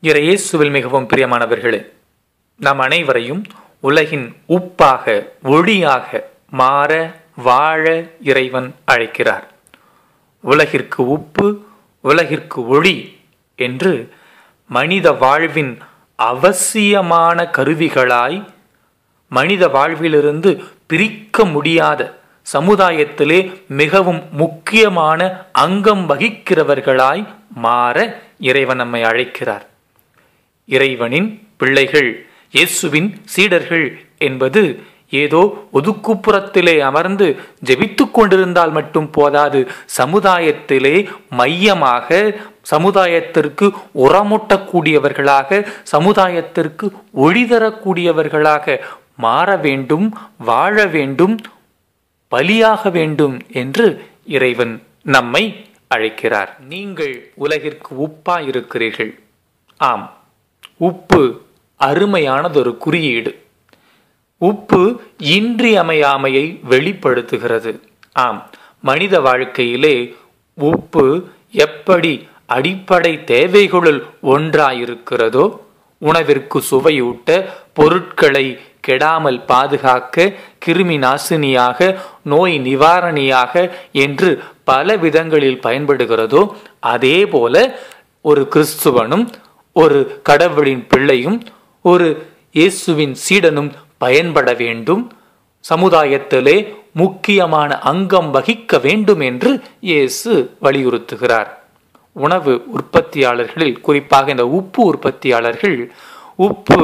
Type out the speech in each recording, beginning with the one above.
இயேசுவில் மிகவும் பிரியமானவர்களே, நாம் அனைவரையும் உலகின் உப்பாக ஒளியாக மாற வாழ இறைவன் அழைக்கிறார். உலகிற்கு உப்பு, உலகிற்கு ஒளி என்று மனித வாழ்வின் அவசியமான கருவிகளாய், மனித வாழ்விலிருந்து பிரிக்க முடியாத, சமுதாயத்திலே மிகவும் முக்கியமான அங்கம் வகிக்கிறவர்களாய் மாற இறைவன் நம்மை அழைக்கிறார். இறைவனின் பிள்ளைகள், இயேசுவின் சீடர்கள் என்பது ஏதோ ஒதுக்குப்புறத்திலே அமர்ந்து ஜெபித்துக் கொண்டிருந்தால் மட்டும் போதாது. சமுதாயத்திலே மையமாக, சமுதாயத்திற்கு உரமூட்டக்கூடியவர்களாக, சமுதாயத்திற்கு ஒளி தரக்கூடியவர்களாக மாற வேண்டும், வாழ வேண்டும், பலியாக வேண்டும் என்று இறைவன் நம்மை அழைக்கிறார். நீங்கள் உலகிற்கு உப்பாய் இருக்கிறீர்கள். ஆம், உப்பு அருமையானதொரு குறியீடு. உப்பு இன்றியமையாமையை வெளிப்படுத்துகிறது. ஆம், மனித வாழ்க்கையிலே உப்பு எப்படி அடிப்படை தேவைகளுள் ஒன்றாயிருக்கிறதோ, உணவிற்கு சுவையூட்ட, பொருட்களை கெடாமல் பாதுகாக்க, கிருமி நாசினியாக, நோய் நிவாரணியாக என்று பல விதங்களில் பயன்படுகிறதோ, அதே போல ஒரு கிறிஸ்துவனும், ஒரு கடவுளின் பிள்ளையும், ஒரு இயேசுவின் சீடனும் பயன்பட வேண்டும், சமுதாயத்திலே முக்கியமான அங்கம் வகிக்க வேண்டும் என்று இயேசு வலியுறுத்துகிறார். உணவு உற்பத்தியாளர்களில், குறிப்பாக இந்த உப்பு உற்பத்தியாளர்கள், உப்பு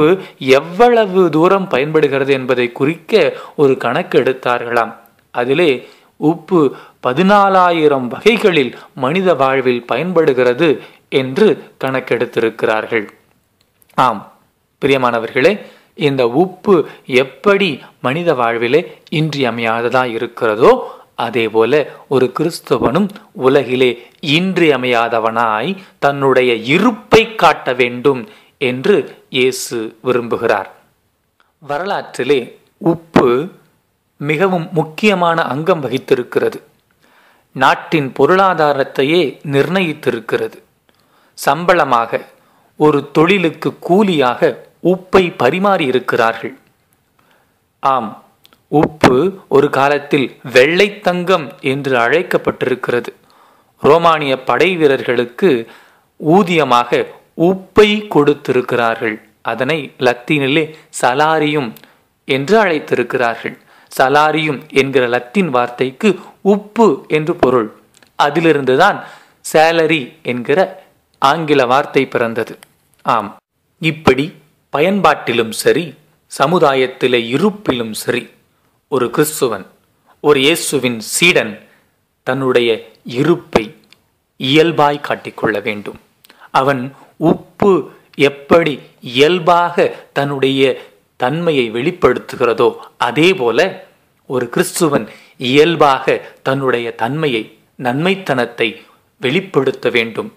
எவ்வளவு தூரம் பயன்படுகிறது என்பதை குறிக்க ஒரு கணக்கு எடுத்தார்களாம். அதிலே உப்பு 14,000 வகைகளில் மனித வாழ்வில் பயன்படுகிறது என்று கணக்கெடுத்திருக்கிறார்கள். ஆம் பிரியமானவர்களே, இந்த உப்பு எப்படி மனித வாழ்விலே இன்றியமையாததாய் இருக்கிறதோ, அதே போல ஒரு கிறிஸ்தவனும் உலகிலே இன்றியமையாதவனாய் தன்னுடைய இருப்பை காட்ட வேண்டும் என்று இயேசு விரும்புகிறார். வரலாற்றிலே உப்பு மிகவும் முக்கியமான அங்கம் வகித்திருக்கிறது. நாட்டின் பொருளாதாரத்தையே நிர்ணயித்திருக்கிறது. சம்பளமாக, ஒரு தொழிலுக்கு கூலியாக உப்பை பரிமாறி இருக்கிறார்கள். ஆம், உப்பு ஒரு காலத்தில் வெள்ளை தங்கம் என்று அழைக்கப்பட்டிருக்கிறது. ரோமானிய படை வீரர்களுக்கு ஊதியமாக உப்பை கொடுத்திருக்கிறார்கள். அதனை லத்தீனிலே சலாரியும் என்று அழைத்திருக்கிறார்கள். சலாரியும் என்கிற லத்தீன் வார்த்தைக்கு உப்பு என்று பொருள். அதிலிருந்துதான் சேலரி என்கிற ஆங்கில வார்த்தை பிறந்தது. ஆம், இப்படி பயன்பாட்டிலும் சரி, சமுதாயத்திலே இருப்பிலும் சரி, ஒரு கிறிஸ்துவன், ஒரு இயேசுவின் சீடன் தன்னுடைய இருப்பை இயல்பாய் காட்டிக்கொள்ள வேண்டும். அவன் உப்பு எப்படி இயல்பாக தன்னுடைய தன்மையை வெளிப்படுத்துகிறதோ, அதே போல ஒரு கிறிஸ்துவன் இயல்பாக தன்னுடைய தன்மையை, நன்மைத்தனத்தை வெளிப்படுத்த வேண்டும்.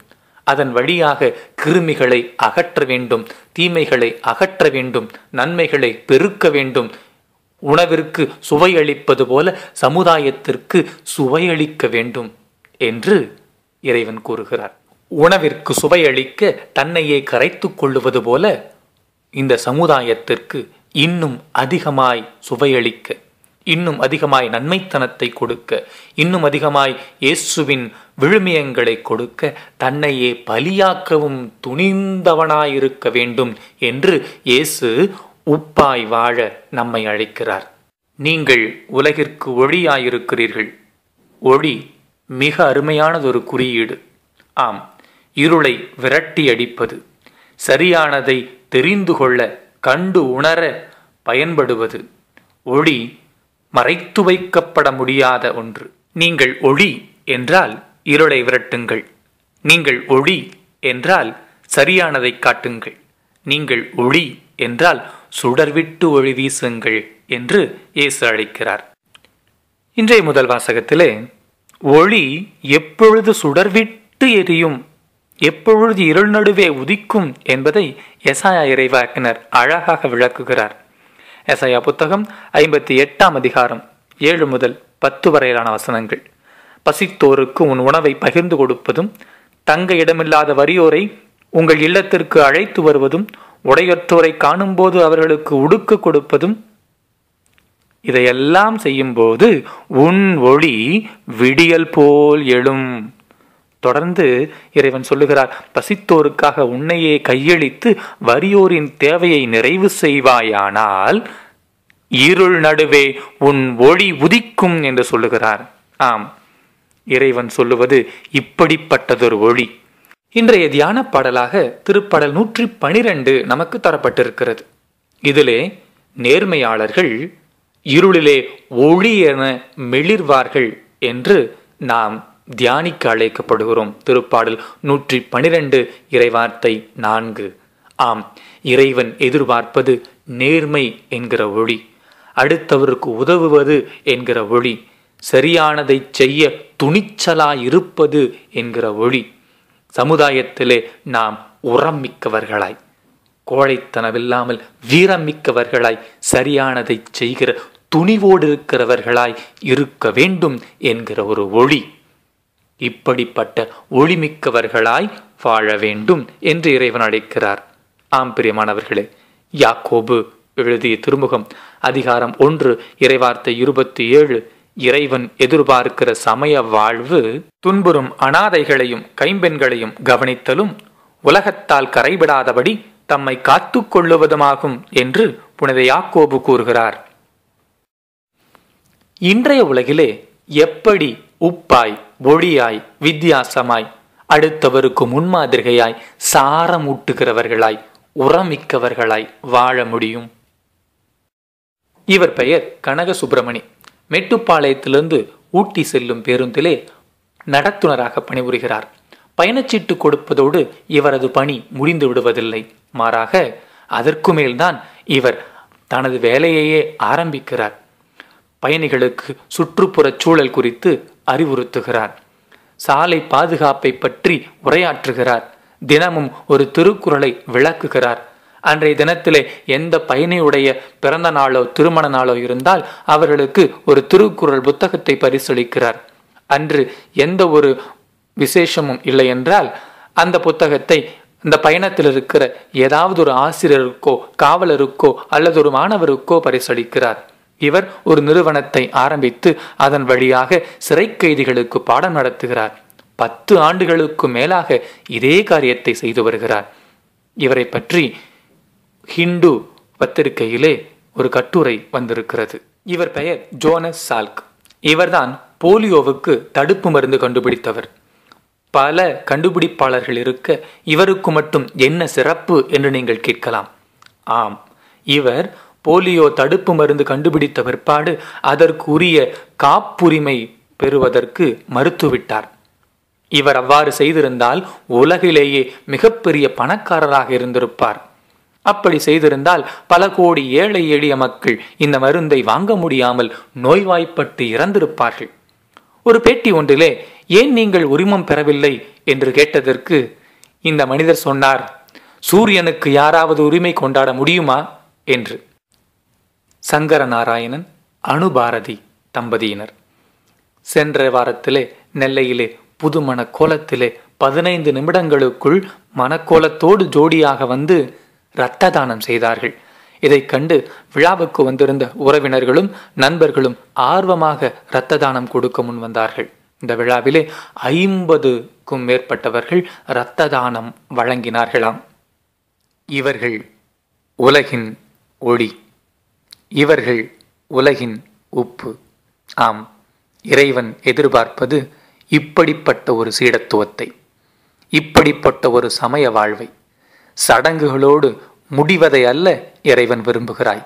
அதன் வழியாக கிருமிகளை அகற்ற வேண்டும், தீமைகளை அகற்ற வேண்டும், நன்மைகளை பெருக்க வேண்டும். உணவிற்கு சுவையளிப்பது போல சமுதாயத்திற்கு சுவையளிக்க வேண்டும் என்று இறைவன் கூறுகிறார். உணவிற்கு சுவையளிக்க தன்னையே கரைத்து கொள்ளுவது போல இந்த சமுதாயத்திற்கு இன்னும் அதிகமாய் சுவையளிக்க, இன்னும் அதிகமாய் நன்மைத்தனத்தை கொடுக்க, இன்னும் அதிகமாய் இயேசுவின் விழுமியங்களை கொடுக்க தன்னையே பலியாக்கவும் துணிந்தவனாயிருக்க வேண்டும் என்று இயேசு உப்பாய் வாழ நம்மை அழைக்கிறார். நீங்கள் உலகிற்கு ஒளியாயிருக்கிறீர்கள். ஒளி மிக அருமையானதொரு குறியீடு. ஆம், இருளை விரட்டி அடிப்பது, சரியானதை தெரிந்து கொள்ள, கண்டு உணர பயன்படுவது. ஒளி மறைத்து வைக்கப்பட முடியாத ஒன்று. நீங்கள் ஒளி என்றால் இருளை விரட்டுங்கள். நீங்கள் ஒளி என்றால் சரியானதை காட்டுங்கள். நீங்கள் ஒளி என்றால் சுடர்விட்டு ஒளி வீசுங்கள் என்று இயேசு அழைக்கிறார். இன்றைய முதல் வாசகத்திலே ஒளி எப்பொழுது சுடர்விட்டு எரியும், எப்பொழுது இருள் நடுவே உதிக்கும் என்பதை எசாயா இறைவாக்கினர் அழகாக விளக்குகிறார். எசாயா புத்தகம் 58ஆம் அதிகாரம் 7 முதல் 10 வரையிலான வசனங்கள். பசித்தோருக்கு உன் உணவை பகிர்ந்து கொடுப்பதும், தங்க இடமில்லாத வறியோரை உங்கள் இல்லத்திற்கு அழைத்து வருவதும், உடையற்றோரை காணும்போது அவர்களுக்கு உடுக்க கொடுப்பதும், இதையெல்லாம் செய்யும்போது உன் ஒளி விடியல் போல் எழும். தொடர்ந்து இறைவன் சொல்லுகிறார், பசித்தோருக்காக உன்னையே கையளித்து வறியோரின் தேவையை நிறைவு செய்வாயானால் இருள் நடுவே உன் ஒளி உதிக்கும் என்று சொல்லுகிறார். ஆம், இறைவன் சொல்லுவது இப்படிப்பட்டதொரு ஒளி. இன்றைய தியான பாடலாக திருப்பாடல் 112 நமக்கு தரப்பட்டிருக்கிறது. இதிலே நேர்மையாளர்கள் இருளிலே ஒளி என மெளிர்வார்கள் என்று நாம் தியானிக்க அழைக்கப்படுகிறோம். திருப்பாடல் 112 இறைவார்த்தை 4. ஆம், இறைவன் எதிர்பார்ப்பது நேர்மை என்கிற ஒளி, அடுத்தவருக்கு உதவுவது என்கிற ஒளி, சரியானதை செய்ய துணிச்சலாயிருப்பது என்கிற ஒளி. சமுதாயத்திலே நாம் உரம் மிக்கவர்களாய், கோழைத்தனமில்லாமல் வீரம் மிக்கவர்களாய், சரியானதை செய்கிற துணிவோடு இருக்கிறவர்களாய் இருக்க வேண்டும் என்கிற ஒரு ஒளி. இப்படிப்பட்ட ஒளிமிக்கவர்களாய் வாழ வேண்டும் என்று இறைவன் அழைக்கிறார். ஆம் பிரியமானவர்களே, யாக்கோபு எழுதிய திருமுகம் அதிகாரம் 1 இறைவார்த்தை 27. இறைவன் எதிர்பார்க்கிற சமய வாழ்வு துன்புறும் அனாதைகளையும் கைம்பெண்களையும் கவனித்தலும், உலகத்தால் கரைபடாதபடி தம்மை காத்து கொள்ளுவதுமாகும் என்று புனித யாக்கோபு கூறுகிறார். இன்றைய உலகிலே எப்படி உப்பாய், ஒளியாய், வித்தியாசமாய், அடுத்தவருக்கு முன்மாதிரிகையாய், சாரமூட்டுகிறவர்களாய், உரமிக்கவர்களாய் வாழ முடியும்? இவர் பெயர் கனக சுப்பிரமணி. மேட்டுப்பாளையத்திலிருந்து ஊட்டி செல்லும் பேருந்திலே நடத்துனராக பணிபுரிகிறார். பயணச்சீட்டு கொடுப்பதோடு இவரது பணி முடிந்து விடுவதில்லை. மாறாக அதற்கு மேல்தான் இவர் தனது வேலையையே ஆரம்பிக்கிறார். பயணிகளுக்கு சுற்றுப்புற சூழல் குறித்து அறிவுறுத்துகிறார். சாலை பாதுகாப்பை பற்றி உரையாற்றுகிறார். தினமும் ஒரு திருக்குறளை விளக்குகிறார். அன்றைய தினத்திலே எந்த பயணியுடைய பிறந்த நாளோ திருமண நாளோ இருந்தால் அவர்களுக்கு ஒரு திருக்குறள் புத்தகத்தை பரிசளிக்கிறார். அன்று எந்த ஒரு விசேஷமும் இல்லை என்றால் அந்த புத்தகத்தை இந்த பயணத்தில் இருக்கிற ஏதாவது ஒரு ஆசிரியருக்கோ காவலருக்கோ அல்லது ஒரு மாணவருக்கோ பரிசளிக்கிறார். இவர் ஒரு நிறுவனத்தை ஆரம்பித்து அதன் வழியாக சிறை கைதிகளுக்கு பாடம் நடத்துகிறார். 10 ஆண்டுகளுக்கு மேலாக இதே காரியத்தை செய்து வருகிறார். இவரை பற்றி ஹிந்து பத்திரிகையிலே ஒரு கட்டுரை வந்திருக்கிறது. இவர் பெயர் ஜோனஸ் சால்க். இவர்தான் போலியோவுக்கு தடுப்பு மருந்து கண்டுபிடித்தவர். பல கண்டுபிடிப்பாளர்கள் இருக்க இவருக்கு மட்டும் என்ன சிறப்பு என்று நீங்கள் கேட்கலாம். ஆம், இவர் போலியோ தடுப்பு மருந்து கண்டுபிடித்த பிற்பாடு அதற்குரிய காப்புரிமை பெறுவதற்கு மறுத்துவிட்டார். இவர் அவ்வாறு செய்திருந்தால் உலகிலேயே மிகப்பெரிய பணக்காரராக இருந்திருப்பார். அப்படி செய்திருந்தால் பல கோடி ஏழை எளிய மக்கள் இந்த மருந்தை வாங்க முடியாமல் நோய்வாய்ப்பட்டு இறந்திருப்பார்கள். ஒரு பேட்டி ஒன்றிலே ஏன் நீங்கள் உரிமம் பெறவில்லை என்று கேட்டதற்கு இந்த மனிதர் சொன்னார், சூரியனுக்கு யாராவது உரிமை கொண்டாட முடியுமா என்று. சங்கர நாராயணன், அனுபாரதி தம்பதியினர் சென்ற வாரத்திலே நெல்லையிலே புது மணக்கோலத்திலே 15 நிமிடங்களுக்குள் மணக்கோலத்தோடு ஜோடியாக வந்து இரத்த தானம் செய்தார்கள். இதை கண்டு விழாவுக்கு வந்திருந்த உறவினர்களும் நண்பர்களும் ஆர்வமாக இரத்த தானம் கொடுக்க முன் வந்தார்கள். இந்த விழாவிலே 50க்கும் மேற்பட்டவர்கள் இரத்த தானம் வழங்கினார்களாம். இவர்கள் உலகின் ஒளி, இவர்கள் உலகின் உப்பு. ஆம், இறைவன் எதிர்பார்ப்பது இப்படிப்பட்ட ஒரு சீடத்துவத்தை, இப்படிப்பட்ட ஒரு சமய வாழ்வை. சடங்குகளோடு முடிவதை அல்ல இறைவன் விரும்புகிறாய்,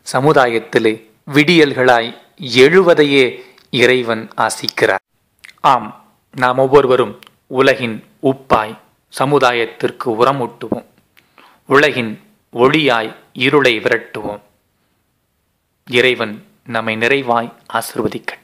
சமுதாயத்திலே விடியல்களாய் எழுவதையே இறைவன் ஆசிக்கிறார். ஆம், நாம் ஒவ்வொருவரும் உலகின் உப்பாய் சமுதாயத்திற்கு உரமூட்டுவோம். உலகின் ஒளியாய் இருளை விரட்டுவோம். இறைவன் நம்மை நிறைவாய் ஆசிர்வதிக்கட்டும்.